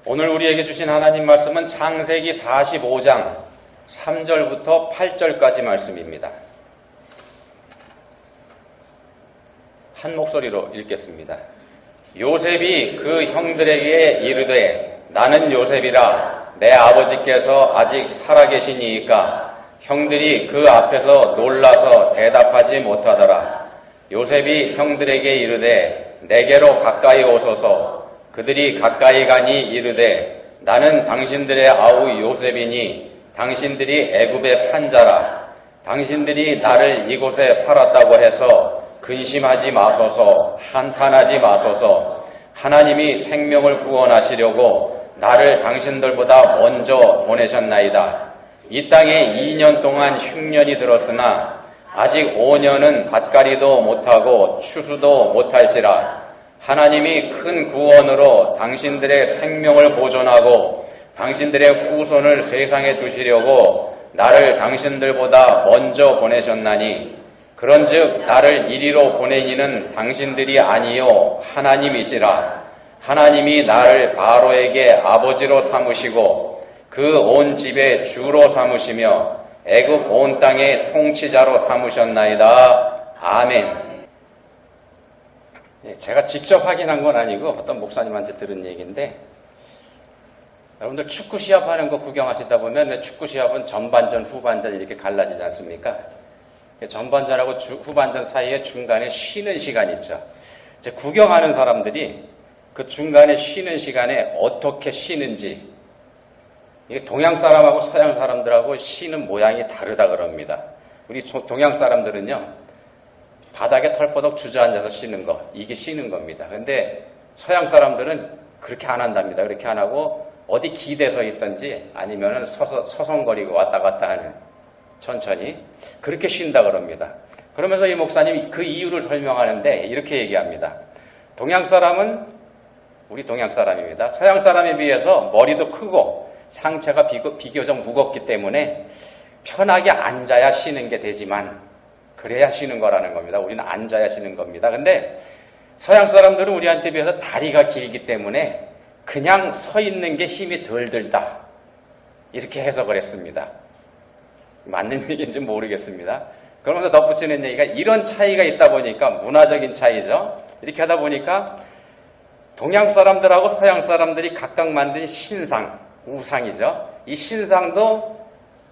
오늘 우리에게 주신 하나님 말씀은 창세기 45장 3절부터 8절까지 말씀입니다. 한 목소리로 읽겠습니다. 요셉이 그 형들에게 이르되 나는 요셉이라 내 아버지께서 아직 살아계시니이까 형들이 그 앞에서 놀라서 대답하지 못하더라. 요셉이 형들에게 이르되 내게로 가까이 오소서. 그들이 가까이 가니 이르되 나는 당신들의 아우 요셉이니 당신들이 애굽의 판자라. 당신들이 나를 이곳에 팔았다고 해서 근심하지 마소서. 한탄하지 마소서. 하나님이 생명을 구원하시려고 나를 당신들보다 먼저 보내셨나이다. 이 땅에 2년 동안 흉년이 들었으나 아직 5년은 밭갈이도 못하고 추수도 못할지라. 하나님이 큰 구원으로 당신들의 생명을 보존하고 당신들의 후손을 세상에 두시려고 나를 당신들보다 먼저 보내셨나니 그런즉 나를 이리로 보내니는 당신들이 아니요 하나님이시라. 하나님이 나를 바로에게 아버지로 삼으시고 그 온 집의 주로 삼으시며 애굽 온 땅의 통치자로 삼으셨나이다. 아멘. 제가 직접 확인한 건 아니고 어떤 목사님한테 들은 얘기인데, 여러분들 축구 시합하는 거 구경하시다 보면 축구 시합은 전반전, 후반전 이렇게 갈라지지 않습니까? 전반전하고 후반전 사이에 중간에 쉬는 시간이 있죠. 이제 구경하는 사람들이 그 중간에 쉬는 시간에 어떻게 쉬는지, 이게 동양 사람하고 서양 사람들하고 쉬는 모양이 다르다 그럽니다. 우리 동양 사람들은요, 바닥에 털버덕 주저앉아서 쉬는 거, 이게 쉬는 겁니다. 근데 서양 사람들은 그렇게 안 한답니다. 그렇게 안 하고 어디 기대서 있든지 아니면은 서성거리고 왔다 갔다 하는, 천천히 그렇게 쉰다 그럽니다. 그러면서 이 목사님이 그 이유를 설명하는데 이렇게 얘기합니다. 동양 사람은, 우리 동양 사람입니다. 서양 사람에 비해서 머리도 크고 상체가 비교적 무겁기 때문에 편하게 앉아야 쉬는 게 되지만 그래야 쉬는 거라는 겁니다. 우리는 앉아야 쉬는 겁니다. 근데 서양 사람들은 우리한테 비해서 다리가 길기 때문에 그냥 서 있는 게 힘이 덜 들다. 이렇게 해석을 했습니다. 맞는 얘기인지 모르겠습니다. 그러면서 덧붙이는 얘기가 이런 차이가 있다 보니까 문화적인 차이죠. 이렇게 하다 보니까 동양 사람들하고 서양 사람들이 각각 만든 신상, 우상이죠. 이 신상도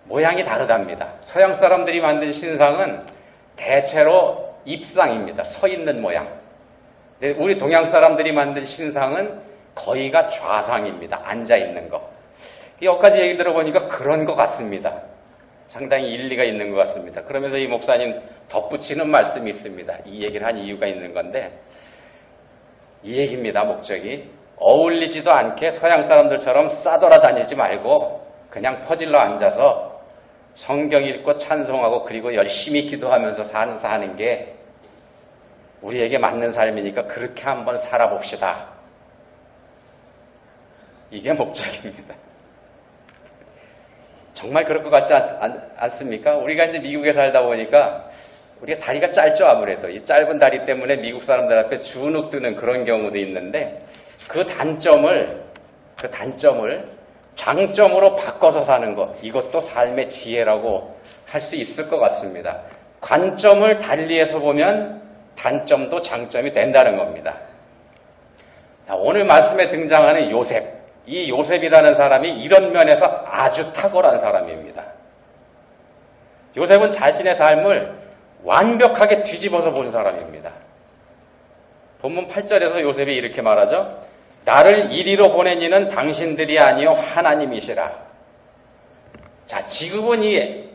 모양이 다르답니다. 서양 사람들이 만든 신상은 대체로 입상입니다. 서 있는 모양. 우리 동양 사람들이 만든 신상은 거의가 좌상입니다. 앉아 있는 거. 여기까지 얘기 들어보니까 그런 것 같습니다. 상당히 일리가 있는 것 같습니다. 그러면서 이 목사님 덧붙이는 말씀이 있습니다. 이 얘기를 한 이유가 있는 건데, 이 얘기입니다. 목적이 어울리지도 않게 서양 사람들처럼 싸돌아다니지 말고 그냥 퍼질러 앉아서 성경 읽고 찬송하고 그리고 열심히 기도하면서 사는 게 우리에게 맞는 삶이니까 그렇게 한번 살아봅시다. 이게 목적입니다. 정말 그럴 것 같지 않습니까? 우리가 이제 미국에 살다 보니까 우리가 다리가 짧죠. 아무래도 이 짧은 다리 때문에 미국 사람들 앞에 주눅 드는 그런 경우도 있는데, 그 단점을 장점으로 바꿔서 사는 것, 이것도 삶의 지혜라고 할 수 있을 것 같습니다. 관점을 달리해서 보면 단점도 장점이 된다는 겁니다. 자, 오늘 말씀에 등장하는 요셉, 이 요셉이라는 사람이 이런 면에서 아주 탁월한 사람입니다. 요셉은 자신의 삶을 완벽하게 뒤집어서 본 사람입니다. 본문 8절에서 요셉이 이렇게 말하죠. 나를 이리로 보내니는 당신들이 아니요 하나님이시라. 자, 지금은 이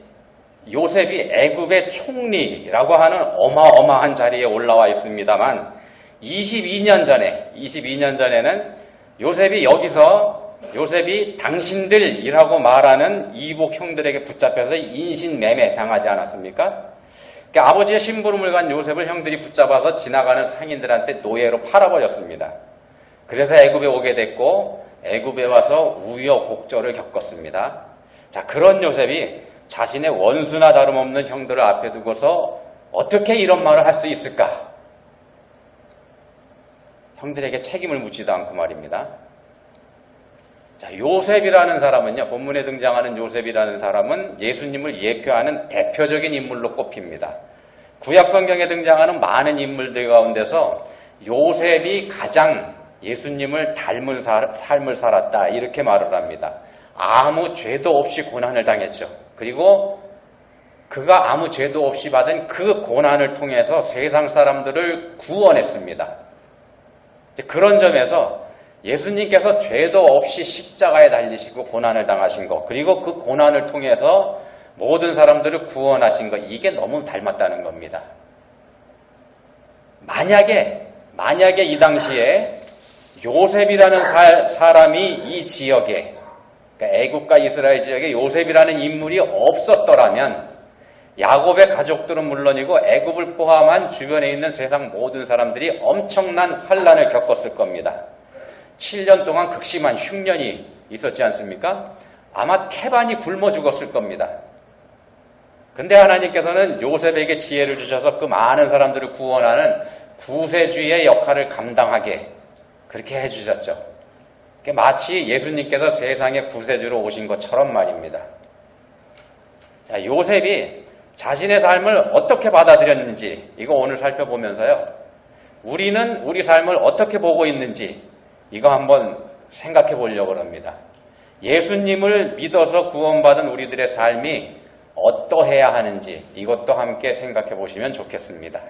요셉이 애굽의 총리라고 하는 어마어마한 자리에 올라와 있습니다만 22년 전에는 요셉이 당신들이라고 말하는 이복 형들에게 붙잡혀서 인신매매 당하지 않았습니까? 그러니까 아버지의 심부름을 간 요셉을 형들이 붙잡아서 지나가는 상인들한테 노예로 팔아버렸습니다. 그래서 애굽에 오게 됐고 애굽에 와서 우여곡절을 겪었습니다. 자, 그런 요셉이 자신의 원수나 다름없는 형들을 앞에 두고서 어떻게 이런 말을 할 수 있을까? 형들에게 책임을 묻지도 않고 말입니다. 자, 요셉이라는 사람은요, 본문에 등장하는 요셉이라는 사람은 예수님을 예표하는 대표적인 인물로 꼽힙니다. 구약 성경에 등장하는 많은 인물들 가운데서 요셉이 가장 예수님을 닮은 삶을 살았다, 이렇게 말을 합니다. 아무 죄도 없이 고난을 당했죠. 그리고 그가 아무 죄도 없이 받은 그 고난을 통해서 세상 사람들을 구원했습니다. 그런 점에서 예수님께서 죄도 없이 십자가에 달리시고 고난을 당하신 것, 그리고 그 고난을 통해서 모든 사람들을 구원하신 것, 이게 너무 닮았다는 겁니다. 만약에 이 당시에 요셉이라는 사람이 이 지역에, 그러니까 애국과 이스라엘 지역에 요셉이라는 인물이 없었더라면 야곱의 가족들은 물론이고 애굽을 포함한 주변에 있는 세상 모든 사람들이 엄청난 환난을 겪었을 겁니다. 7년 동안 극심한 흉년이 있었지 않습니까? 아마 태반이 굶어 죽었을 겁니다. 근데 하나님께서는 요셉에게 지혜를 주셔서 그 많은 사람들을 구원하는 구세주의 역할을 감당하게 그렇게 해주셨죠. 마치 예수님께서 세상의 구세주로 오신 것처럼 말입니다. 자, 요셉이 자신의 삶을 어떻게 받아들였는지 이거 오늘 살펴보면서요, 우리는 우리 삶을 어떻게 보고 있는지 이거 한번 생각해 보려고 합니다. 예수님을 믿어서 구원받은 우리들의 삶이 어떠해야 하는지 이것도 함께 생각해 보시면 좋겠습니다.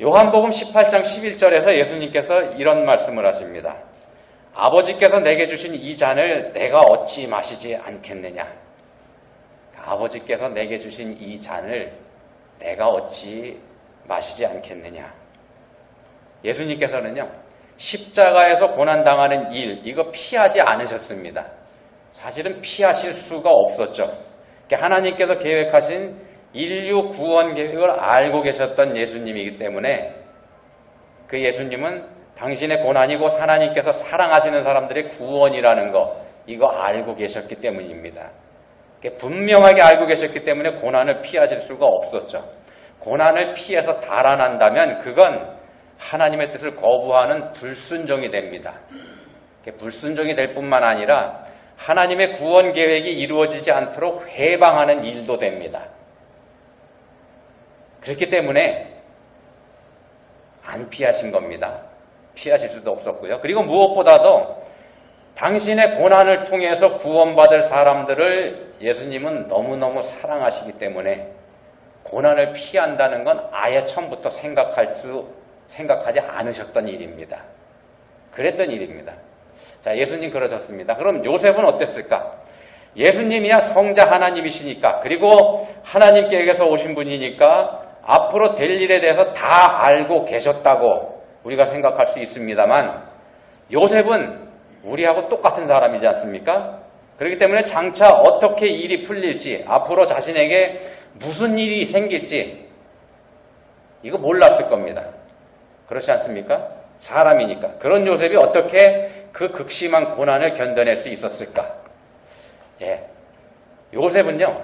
요한복음 18장 11절에서 예수님께서 이런 말씀을 하십니다. 아버지께서 내게 주신 이 잔을 내가 어찌 마시지 않겠느냐. 아버지께서 내게 주신 이 잔을 내가 어찌 마시지 않겠느냐. 예수님께서는요, 십자가에서 고난당하는 일, 이거 피하지 않으셨습니다. 사실은 피하실 수가 없었죠. 하나님께서 계획하신 인류 구원 계획을 알고 계셨던 예수님이기 때문에 그 예수님은 당신의 고난이 곧 하나님께서 사랑하시는 사람들의 구원이라는 거, 이거 알고 계셨기 때문입니다. 분명하게 알고 계셨기 때문에 고난을 피하실 수가 없었죠. 고난을 피해서 달아난다면 그건 하나님의 뜻을 거부하는 불순종이 됩니다. 불순종이 될 뿐만 아니라 하나님의 구원 계획이 이루어지지 않도록 회방하는 일도 됩니다. 그렇기 때문에 안 피하신 겁니다. 피하실 수도 없었고요. 그리고 무엇보다도 당신의 고난을 통해서 구원받을 사람들을 예수님은 너무너무 사랑하시기 때문에 고난을 피한다는 건 아예 처음부터 생각하지 않으셨던 일입니다. 그랬던 일입니다. 자, 예수님 그러셨습니다. 그럼 요셉은 어땠을까? 예수님이야 성자 하나님이시니까, 그리고 하나님께서 오신 분이니까 앞으로 될 일에 대해서 다 알고 계셨다고 우리가 생각할 수 있습니다만, 요셉은 우리하고 똑같은 사람이지 않습니까? 그렇기 때문에 장차 어떻게 일이 풀릴지, 앞으로 자신에게 무슨 일이 생길지 이거 몰랐을 겁니다. 그렇지 않습니까? 사람이니까. 그런 요셉이 어떻게 그 극심한 고난을 견뎌낼 수 있었을까? 예, 요셉은요,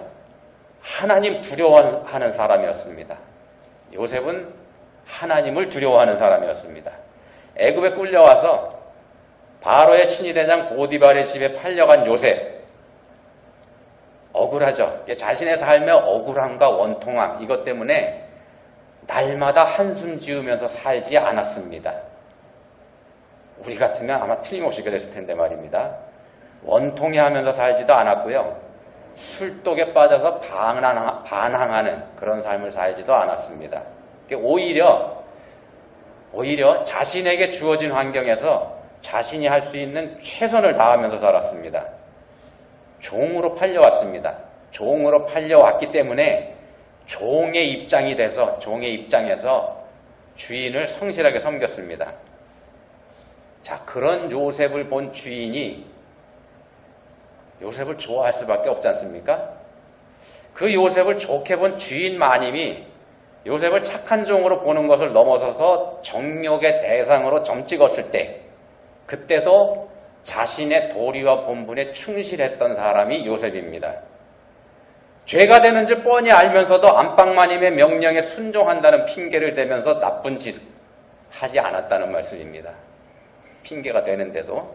하나님 두려워하는 사람이었습니다. 요셉은 하나님을 두려워하는 사람이었습니다. 애굽에 끌려와서 바로의 친위대장 보디발의 집에 팔려간 요셉, 억울하죠. 자신의 삶의 억울함과 원통함, 이것 때문에 날마다 한숨 지으면서 살지 않았습니다. 우리 같으면 아마 틀림없이 그랬을 텐데 말입니다. 원통해하면서 살지도 않았고요, 술독에 빠져서 반항하는 그런 삶을 살지도 않았습니다. 오히려 자신에게 주어진 환경에서 자신이 할 수 있는 최선을 다하면서 살았습니다. 종으로 팔려왔습니다. 종으로 팔려왔기 때문에 종의 입장에서 주인을 성실하게 섬겼습니다. 자, 그런 요셉을 본 주인이 요셉을 좋아할 수밖에 없지 않습니까? 그 요셉을 좋게 본 주인 마님이 요셉을 착한 종으로 보는 것을 넘어서서 정욕의 대상으로 점찍었을 때, 그때도 자신의 도리와 본분에 충실했던 사람이 요셉입니다. 죄가 되는 줄 뻔히 알면서도 안방마님의 명령에 순종한다는 핑계를 대면서 나쁜 짓 하지 않았다는 말씀입니다. 핑계가 되는데도.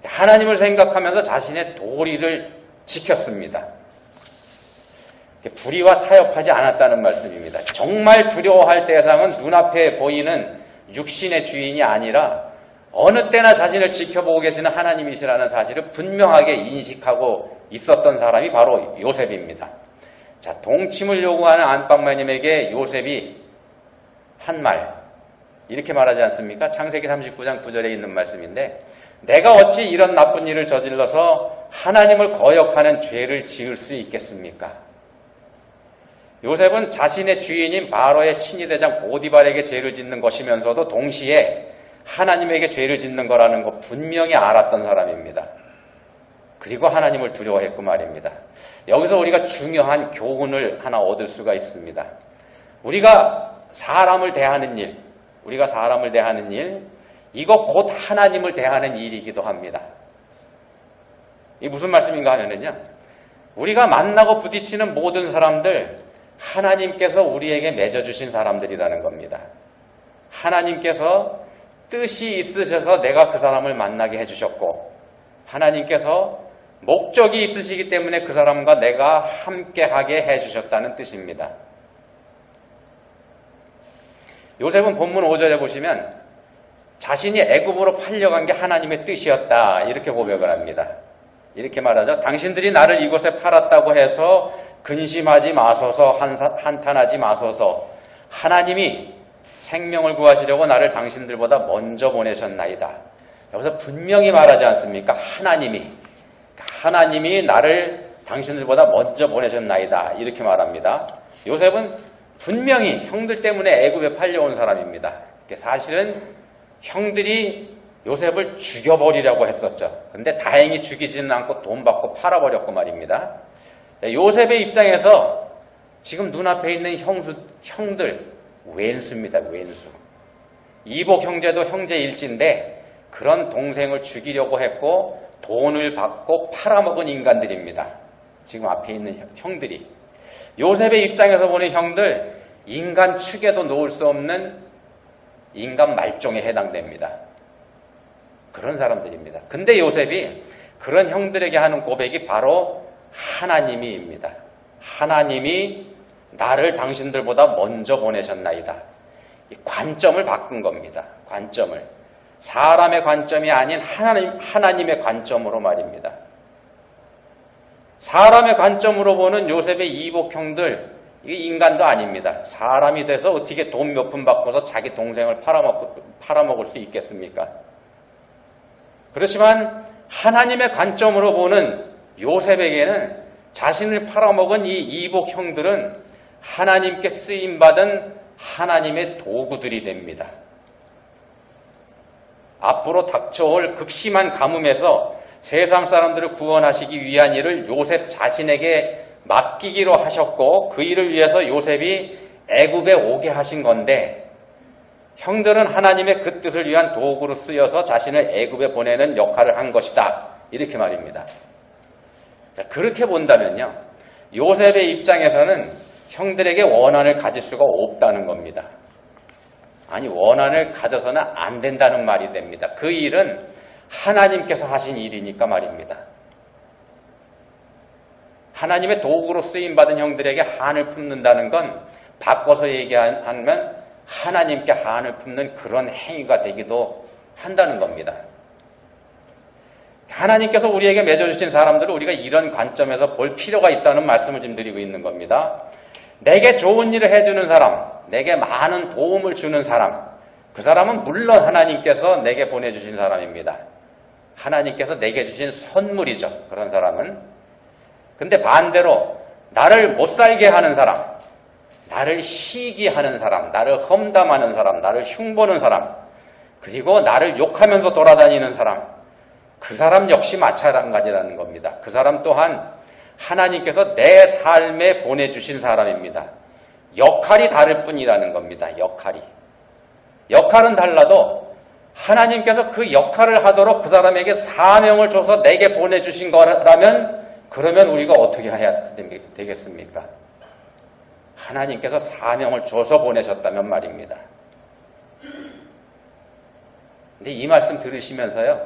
하나님을 생각하면서 자신의 도리를 지켰습니다. 불의와 타협하지 않았다는 말씀입니다. 정말 두려워할 대상은 눈앞에 보이는 육신의 주인이 아니라 어느 때나 자신을 지켜보고 계시는 하나님이시라는 사실을 분명하게 인식하고 있었던 사람이 바로 요셉입니다. 자, 동침을 요구하는 안방마님에게 요셉이 한 말, 이렇게 말하지 않습니까? 창세기 39장 9절에 있는 말씀인데, 내가 어찌 이런 나쁜 일을 저질러서 하나님을 거역하는 죄를 지을 수 있겠습니까? 요셉은 자신의 주인인 바로의 친위대장 보디발에게 죄를 짓는 것이면서도 동시에 하나님에게 죄를 짓는 거라는 거 분명히 알았던 사람입니다. 그리고 하나님을 두려워했고 말입니다. 여기서 우리가 중요한 교훈을 하나 얻을 수가 있습니다. 우리가 사람을 대하는 일, 이거 곧 하나님을 대하는 일이기도 합니다. 이게 무슨 말씀인가 하면요, 우리가 만나고 부딪히는 모든 사람들 하나님께서 우리에게 맺어주신 사람들이라는 겁니다. 하나님께서 뜻이 있으셔서 내가 그 사람을 만나게 해주셨고, 하나님께서 목적이 있으시기 때문에 그 사람과 내가 함께하게 해주셨다는 뜻입니다. 요셉은 본문 5절에 보시면 자신이 애굽으로 팔려간 게 하나님의 뜻이었다, 이렇게 고백을 합니다. 이렇게 말하죠. 당신들이 나를 이곳에 팔았다고 해서 근심하지 마소서, 한탄하지 마소서. 하나님이 생명을 구하시려고 나를 당신들보다 먼저 보내셨나이다. 여기서 분명히 말하지 않습니까? 하나님이 나를 당신들보다 먼저 보내셨나이다, 이렇게 말합니다. 요셉은 분명히 형들 때문에 애굽에 팔려온 사람입니다. 사실은 형들이 요셉을 죽여버리려고 했었죠. 근데 다행히 죽이지는 않고 돈 받고 팔아버렸고 말입니다. 요셉의 입장에서 지금 눈앞에 있는 형들 왼수입니다. 왼수. 이복 형제도 형제 일진데 그런 동생을 죽이려고 했고 돈을 받고 팔아먹은 인간들입니다. 지금 앞에 있는 형들이. 요셉의 입장에서 보는 형들, 인간 축에도 놓을 수 없는 인간 말종에 해당됩니다. 그런 사람들입니다. 근데 요셉이 그런 형들에게 하는 고백이 바로 하나님이입니다. 하나님이 나를 당신들보다 먼저 보내셨나이다. 이 관점을 바꾼 겁니다. 관점을. 사람의 관점이 아닌 하나님의 관점으로 말입니다. 사람의 관점으로 보는 요셉의 이복 형들, 이게 인간도 아닙니다. 사람이 돼서 어떻게 돈 몇 푼 받고서 자기 동생을 팔아먹을 수 있겠습니까? 그렇지만 하나님의 관점으로 보는 요셉에게는 자신을 팔아먹은 이 이복 형들은 하나님께 쓰임받은 하나님의 도구들이 됩니다. 앞으로 닥쳐올 극심한 가뭄에서 세상 사람들을 구원하시기 위한 일을 요셉 자신에게 맡기기로 하셨고, 그 일을 위해서 요셉이 애굽에 오게 하신 건데, 형들은 하나님의 그 뜻을 위한 도구로 쓰여서 자신을 애굽에 보내는 역할을 한 것이다, 이렇게 말입니다. 자, 그렇게 본다면요, 요셉의 입장에서는 형들에게 원한을 가질 수가 없다는 겁니다. 아니, 원한을 가져서는 안 된다는 말이 됩니다. 그 일은 하나님께서 하신 일이니까 말입니다. 하나님의 도구로 쓰임받은 형들에게 한을 품는다는 건 바꿔서 얘기하면 하나님께 한을 품는 그런 행위가 되기도 한다는 겁니다. 하나님께서 우리에게 맺어주신 사람들을 우리가 이런 관점에서 볼 필요가 있다는 말씀을 지금 드리고 있는 겁니다. 내게 좋은 일을 해주는 사람, 내게 많은 도움을 주는 사람, 그 사람은 물론 하나님께서 내게 보내주신 사람입니다. 하나님께서 내게 주신 선물이죠, 그런 사람은. 근데 반대로 나를 못 살게 하는 사람, 나를 시기하는 사람, 나를 험담하는 사람, 나를 흉보는 사람, 그리고 나를 욕하면서 돌아다니는 사람, 그 사람 역시 마찬가지라는 겁니다. 그 사람 또한 하나님께서 내 삶에 보내주신 사람입니다. 역할이 다를 뿐이라는 겁니다. 역할은 달라도 하나님께서 그 역할을 하도록 그 사람에게 사명을 줘서 내게 보내주신 거라면, 그러면 우리가 어떻게 해야 되겠습니까? 하나님께서 사명을 줘서 보내셨다면 말입니다. 근데 이 말씀 들으시면서요,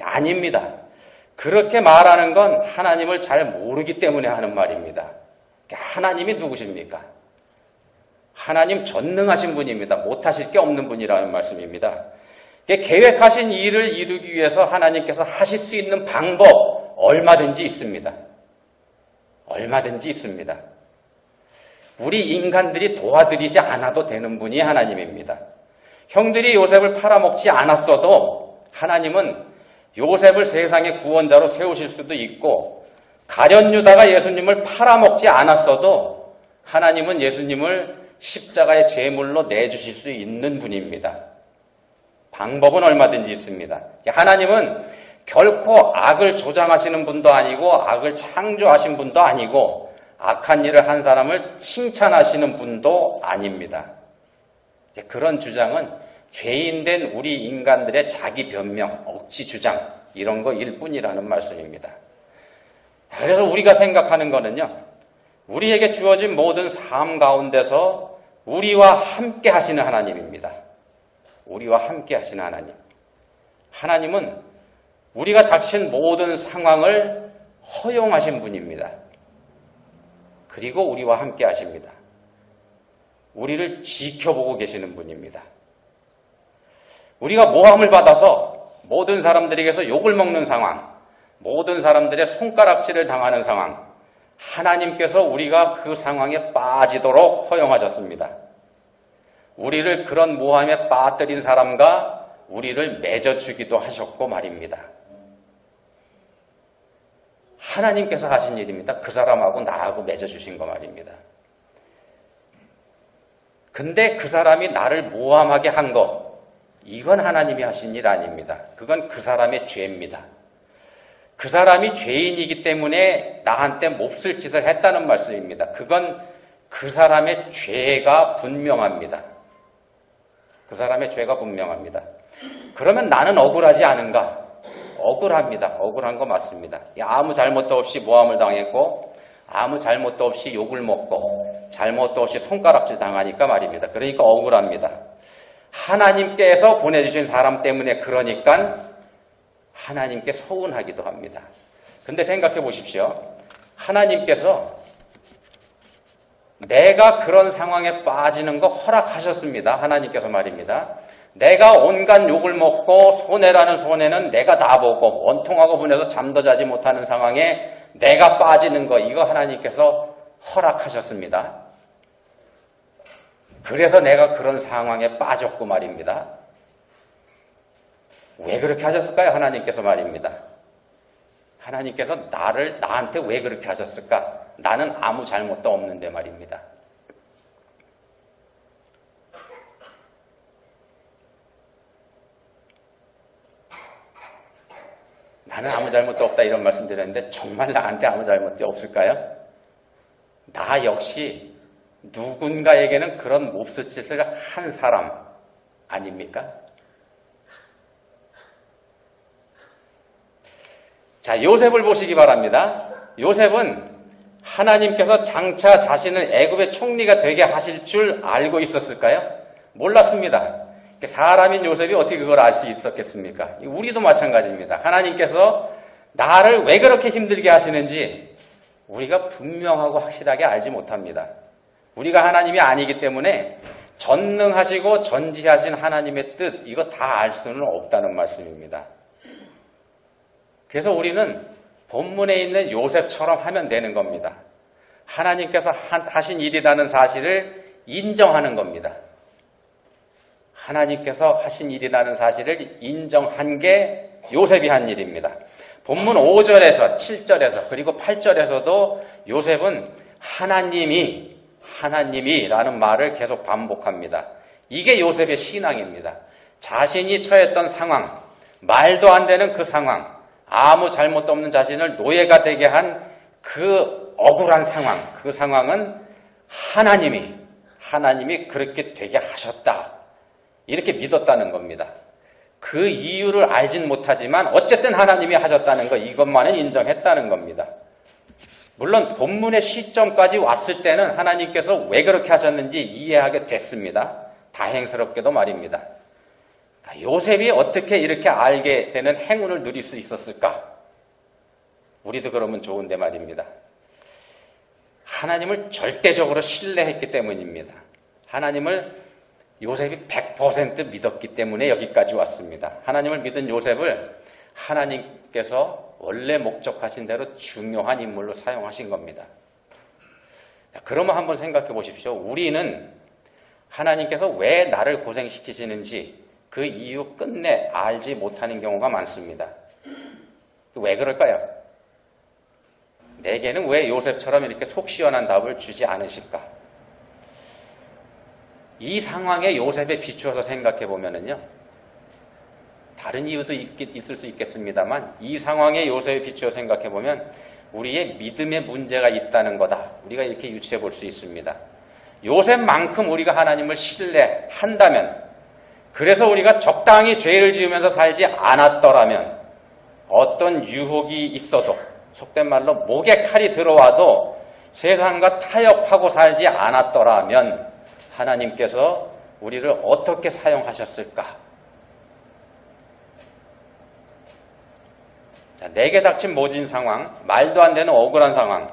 아닙니다. 그렇게 말하는 건 하나님을 잘 모르기 때문에 하는 말입니다. 하나님이 누구십니까? 하나님 전능하신 분입니다. 못하실 게 없는 분이라는 말씀입니다. 계획하신 일을 이루기 위해서 하나님께서 하실 수 있는 방법 얼마든지 있습니다. 얼마든지 있습니다. 우리 인간들이 도와드리지 않아도 되는 분이 하나님입니다. 형들이 요셉을 팔아먹지 않았어도 하나님은 요셉을 세상의 구원자로 세우실 수도 있고, 가룟 유다가 예수님을 팔아먹지 않았어도 하나님은 예수님을 십자가의 제물로 내주실 수 있는 분입니다. 방법은 얼마든지 있습니다. 하나님은 결코 악을 조장하시는 분도 아니고 악을 창조하신 분도 아니고 악한 일을 한 사람을 칭찬하시는 분도 아닙니다. 그런 주장은 죄인된 우리 인간들의 자기 변명, 억지 주장 이런 거일 뿐이라는 말씀입니다. 그래서 우리가 생각하는 거는요, 우리에게 주어진 모든 삶 가운데서 우리와 함께 하시는 하나님입니다. 우리와 함께 하시는 하나님. 하나님은 우리가 닥친 모든 상황을 허용하신 분입니다. 그리고 우리와 함께 하십니다. 우리를 지켜보고 계시는 분입니다. 우리가 모함을 받아서 모든 사람들에게서 욕을 먹는 상황, 모든 사람들의 손가락질을 당하는 상황, 하나님께서 우리가 그 상황에 빠지도록 허용하셨습니다. 우리를 그런 모함에 빠뜨린 사람과 우리를 맺어주기도 하셨고 말입니다. 하나님께서 하신 일입니다. 그 사람하고 나하고 맺어주신 거 말입니다. 근데 그 사람이 나를 모함하게 한 거, 이건 하나님이 하신 일 아닙니다. 그건 그 사람의 죄입니다. 그 사람이 죄인이기 때문에 나한테 몹쓸 짓을 했다는 말씀입니다. 그건 그 사람의 죄가 분명합니다. 그 사람의 죄가 분명합니다. 그러면 나는 억울하지 않은가? 억울합니다. 억울한 거 맞습니다. 아무 잘못도 없이 모함을 당했고 아무 잘못도 없이 욕을 먹고 잘못도 없이 손가락질 당하니까 말입니다. 그러니까 억울합니다. 하나님께서 보내주신 사람 때문에 그러니까 하나님께 서운하기도 합니다. 근데 생각해 보십시오. 하나님께서 내가 그런 상황에 빠지는 거 허락하셨습니다. 하나님께서 말입니다. 내가 온갖 욕을 먹고 손해라는 손해는 내가 다 보고 원통하고 분해서 잠도 자지 못하는 상황에 내가 빠지는 거, 이거 하나님께서 허락하셨습니다. 그래서 내가 그런 상황에 빠졌고 말입니다. 왜 그렇게 하셨을까요? 하나님께서 말입니다. 하나님께서 나한테 왜 그렇게 하셨을까? 나는 아무 잘못도 없는데 말입니다. 나는 아무 잘못도 없다 이런 말씀 드렸는데 정말 나한테 아무 잘못이 없을까요? 나 역시 누군가에게는 그런 몹쓸 짓을 한 사람 아닙니까? 자, 요셉을 보시기 바랍니다. 요셉은 하나님께서 장차 자신을 애굽의 총리가 되게 하실 줄 알고 있었을까요? 몰랐습니다. 사람인 요셉이 어떻게 그걸 알 수 있었겠습니까? 우리도 마찬가지입니다. 하나님께서 나를 왜 그렇게 힘들게 하시는지 우리가 분명하고 확실하게 알지 못합니다. 우리가 하나님이 아니기 때문에 전능하시고 전지하신 하나님의 뜻, 이거 다 알 수는 없다는 말씀입니다. 그래서 우리는 본문에 있는 요셉처럼 하면 되는 겁니다. 하나님께서 하신 일이라는 사실을 인정하는 겁니다. 하나님께서 하신 일이라는 사실을 인정한 게 요셉이 한 일입니다. 본문 5절에서 7절에서 그리고 8절에서도 요셉은 하나님이라는 말을 계속 반복합니다. 이게 요셉의 신앙입니다. 자신이 처했던 상황, 말도 안 되는 그 상황, 아무 잘못도 없는 자신을 노예가 되게 한 그 억울한 상황, 그 상황은 하나님이 그렇게 되게 하셨다. 이렇게 믿었다는 겁니다. 그 이유를 알진 못하지만 어쨌든 하나님이 하셨다는 거, 이것만은 인정했다는 겁니다. 물론 본문의 시점까지 왔을 때는 하나님께서 왜 그렇게 하셨는지 이해하게 됐습니다. 다행스럽게도 말입니다. 요셉이 어떻게 이렇게 알게 되는 행운을 누릴 수 있었을까? 우리도 그러면 좋은데 말입니다. 하나님을 절대적으로 신뢰했기 때문입니다. 하나님을 요셉이 100% 믿었기 때문에 여기까지 왔습니다. 하나님을 믿은 요셉을 하나님께서 원래 목적하신 대로 중요한 인물로 사용하신 겁니다. 그러면 한번 생각해 보십시오. 우리는 하나님께서 왜 나를 고생시키시는지 그 이유 끝내 알지 못하는 경우가 많습니다. 왜 그럴까요? 내게는 왜 요셉처럼 이렇게 속 시원한 답을 주지 않으실까? 이 상황에 요셉에 비추어서 생각해 보면은요, 다른 이유도 있을 수 있겠습니다만, 이 상황에 요셉에 비추어 생각해 보면 우리의 믿음에 문제가 있다는 거다. 우리가 이렇게 유추해 볼 수 있습니다. 요셉만큼 우리가 하나님을 신뢰한다면, 그래서 우리가 적당히 죄를 지으면서 살지 않았더라면, 어떤 유혹이 있어도, 속된 말로 목에 칼이 들어와도 세상과 타협하고 살지 않았더라면 하나님께서 우리를 어떻게 사용하셨을까? 자, 내게 닥친 모진 상황, 말도 안 되는 억울한 상황,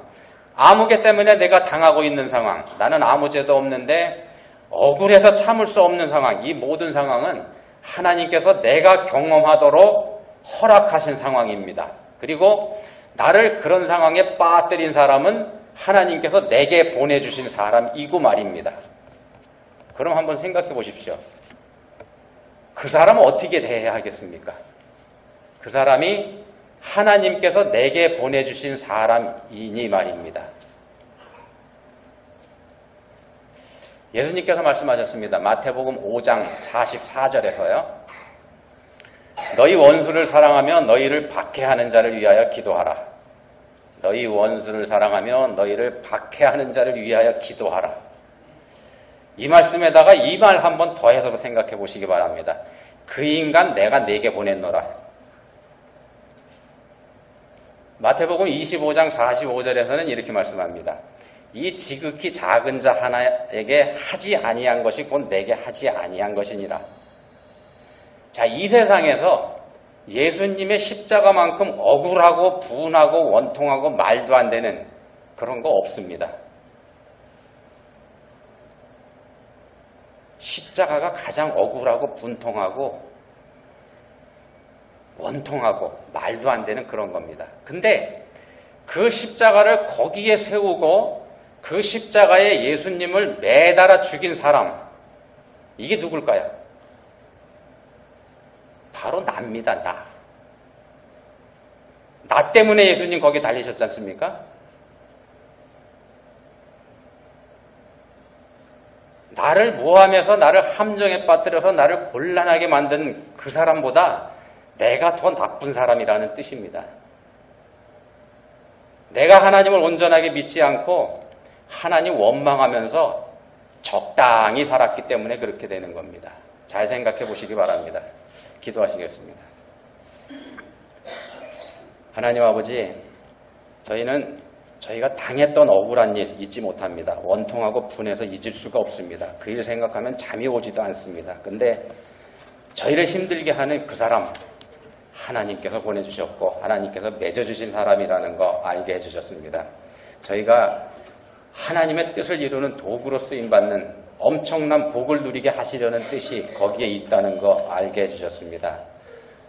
아무 개 때문에 내가 당하고 있는 상황, 나는 아무 죄도 없는데 억울해서 참을 수 없는 상황, 이 모든 상황은 하나님께서 내가 경험하도록 허락하신 상황입니다. 그리고 나를 그런 상황에 빠뜨린 사람은 하나님께서 내게 보내주신 사람이고 말입니다. 그럼 한번 생각해 보십시오. 그 사람은 어떻게 대해야 하겠습니까? 그 사람이 하나님께서 내게 보내주신 사람이니 말입니다. 예수님께서 말씀하셨습니다. 마태복음 5장 44절에서요. 너희 원수를 사랑하며 너희를 박해하는 자를 위하여 기도하라. 너희 원수를 사랑하며 너희를 박해하는 자를 위하여 기도하라. 이 말씀에다가 이 말 한번 더해서 생각해 보시기 바랍니다. 그 인간 내가 내게 보냈노라. 마태복음 25장 45절에서는 이렇게 말씀합니다. 이 지극히 작은 자 하나에게 하지 아니한 것이 곧 내게 하지 아니한 것이니라. 자, 이 세상에서 예수님의 십자가만큼 억울하고 분하고 원통하고 말도 안 되는 그런 거 없습니다. 십자가가 가장 억울하고 분통하고 원통하고 말도 안 되는 그런 겁니다. 근데 그 십자가를 거기에 세우고 그 십자가에 예수님을 매달아 죽인 사람, 이게 누굴까요? 바로 나입니다. 나 때문에 예수님 거기 달리셨지 않습니까? 나를 모함해서 나를 함정에 빠뜨려서 나를 곤란하게 만든 그 사람보다 내가 더 나쁜 사람이라는 뜻입니다. 내가 하나님을 온전하게 믿지 않고 하나님 원망하면서 적당히 살았기 때문에 그렇게 되는 겁니다. 잘 생각해 보시기 바랍니다. 기도하시겠습니다. 하나님 아버지, 저희가 당했던 억울한 일 잊지 못합니다. 원통하고 분해서 잊을 수가 없습니다. 그 일 생각하면 잠이 오지도 않습니다. 근데 저희를 힘들게 하는 그 사람, 하나님께서 보내주셨고 하나님께서 맺어주신 사람이라는 거 알게 해주셨습니다. 저희가 하나님의 뜻을 이루는 도구로 쓰임받는 엄청난 복을 누리게 하시려는 뜻이 거기에 있다는 거 알게 해주셨습니다.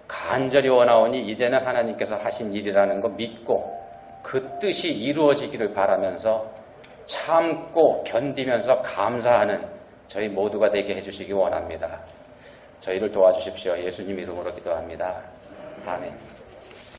간절히 원하오니 이제는 하나님께서 하신 일이라는 거 믿고 그 뜻이 이루어지기를 바라면서 참고 견디면서 감사하는 저희 모두가 되게 해주시기 원합니다. 저희를 도와주십시오. 예수님 이름으로 기도합니다. 아멘.